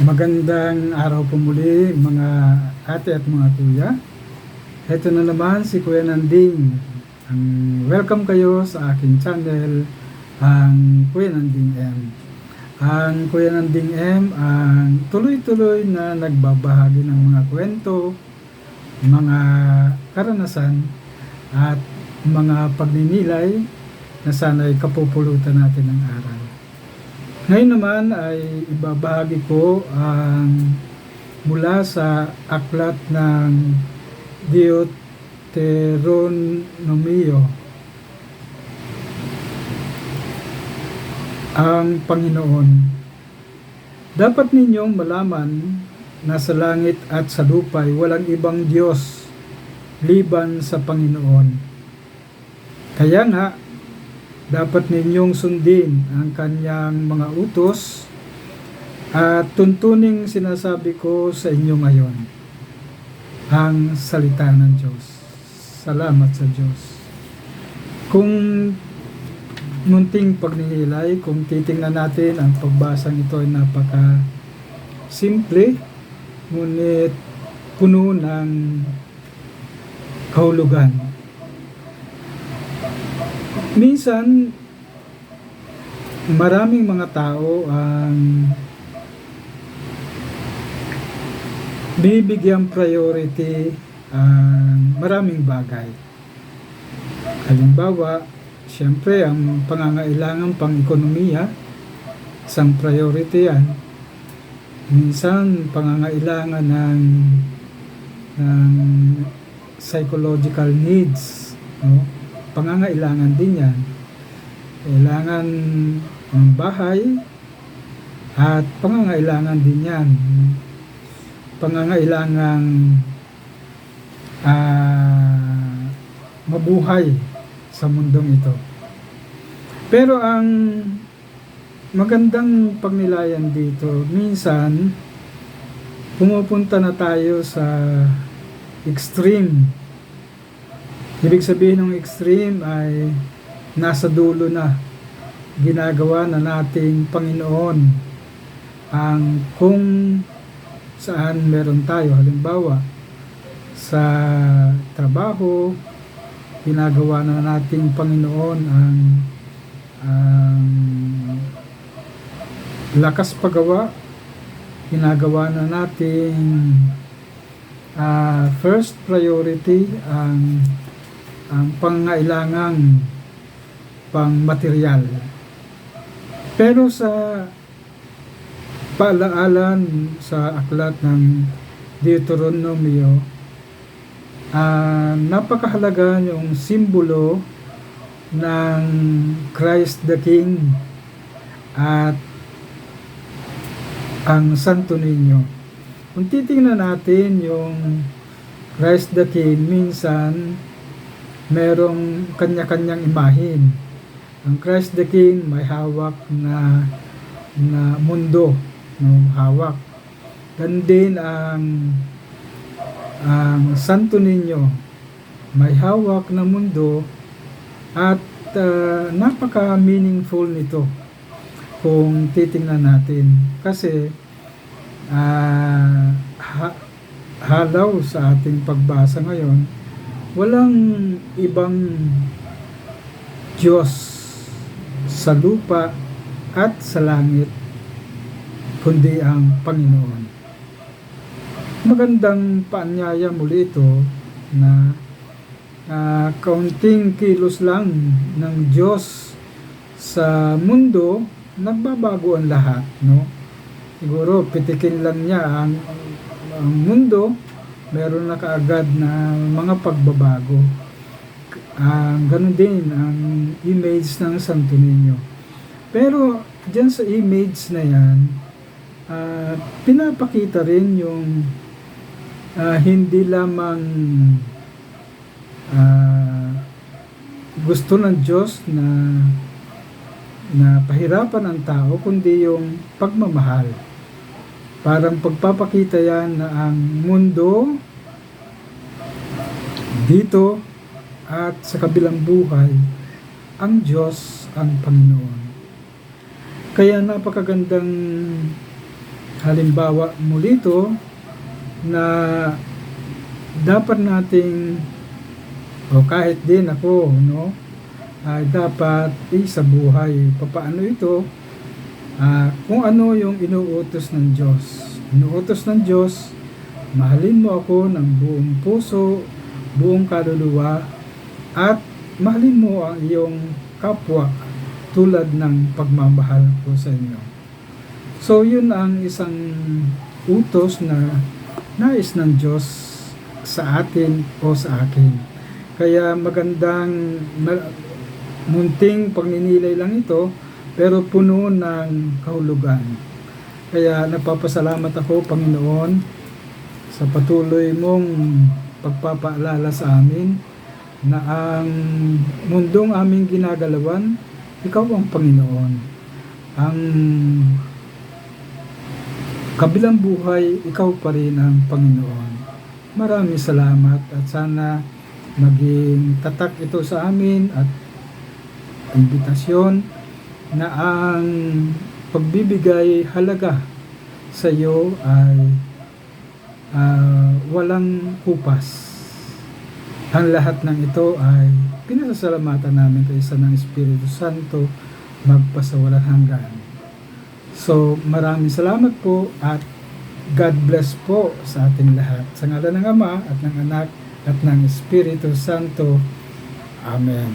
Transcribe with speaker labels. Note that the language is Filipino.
Speaker 1: Magandang araw po muli mga ate at mga kuya. Ito na naman si Kuya Nanding. Welcome kayo sa aking channel, ang Kuya Nanding M. Ang Kuya Nanding M ang tuloy-tuloy na nagbabahagi ng mga kwento, mga karanasan at mga pagninilay na sana'y kapupulutan natin ng aral. Ngayon naman ay ibabahagi ko ang mula sa aklat ng Deuteronomio, ang Panginoon. Dapat ninyong malaman na sa langit at sa lupa ay walang ibang Diyos liban sa Panginoon. Kaya nga, dapat ninyong sundin ang kanyang mga utos at tuntuning sinasabi ko sa inyo ngayon, ang salita ng Diyos. Salamat sa Diyos. Kung munting pagninilay, kung titingnan natin ang pagbasang ito ay napaka simple, ngunit puno ng kahulugan. Minsan, maraming mga tao ang bibigyan priority ang maraming bagay. Halimbawa, siyempre ang pangangailangan pang-ekonomiya, isang priority yan. Minsan, pangangailangan ng psychological needs, no? Pangangailangan din yan. Kailangan ng bahay at pangangailangan din yan. Pangangailangan mabuhay sa mundong ito. Pero ang magandang pagnilayan dito, minsan pumupunta na tayo sa extreme. Ibig sabihin ng extreme ay nasa dulo na, ginagawa na nating Panginoon ang kung saan meron tayo. Halimbawa, sa trabaho, ginagawa na nating Panginoon ang lakas paggawa, ginagawa na nating first priority ang pangangailangang pang-material. Pero sa paalaalan sa aklat ng Deuteronomio, napakahalaga yung simbolo ng Christ the King at ang Santo Niño. Kung titingnan natin yung Christ the King, minsan merong kanya-kanyang imahin. Ang Christ the King may hawak na mundo, no, hawak. Ganun din ang Santo Niño may hawak na mundo at napaka-meaningful nito kung titingnan natin. Kasi halaw sa ating pagbasa ngayon, walang ibang Diyos sa lupa at sa langit kundi ang Panginoon. Magandang paanyaya muli ito na kaunting kilos lang ng Diyos sa mundo, nagbabago ang lahat, no? Siguro pitikin lang niya ang mundo, meron na kaagad na mga pagbabago. Ganun din ang image ng Santo Niño. Pero dyan sa image na yan, pinapakita rin yung hindi lamang gusto ng Diyos na pahirapan ang tao, kundi yung pagmamahal. Parang pagpapakita yan na ang mundo dito at sa kabilang buhay, ang Diyos ang Panginoon. Kaya napakagandang halimbawa muli ito na dapat nating o kahit din ako ay dapat sa buhay. Papaano ito? Kung ano yung inuutos ng Diyos. Inuutos ng Diyos, mahalin mo ako ng buong puso, buong kaluluwa, at mahalin mo ang iyong kapwa tulad ng pagmamahal ko sa inyo. So yun ang isang utos na nais ng Diyos sa atin o sa akin. Kaya magandang munting pagninilay lang ito, pero puno ng kahulugan. Kaya napapasalamat ako, Panginoon, sa patuloy mong pagpapaalala sa amin na ang mundong aming ginagalawan, ikaw ang Panginoon. Ang kabilang buhay, ikaw pa rin ang Panginoon. Maraming salamat at sana maging tatak ito sa amin at imbitasyon na ang pagbibigay halaga sa iyo ay walang kupas. Ang lahat ng ito ay pinasasalamatan namin sa ng Espiritu Santo magpasawalang hanggan. So, maraming salamat po at God bless po sa ating lahat. Sa ngalan ng Ama at ng Anak at ng Espiritu Santo. Amen.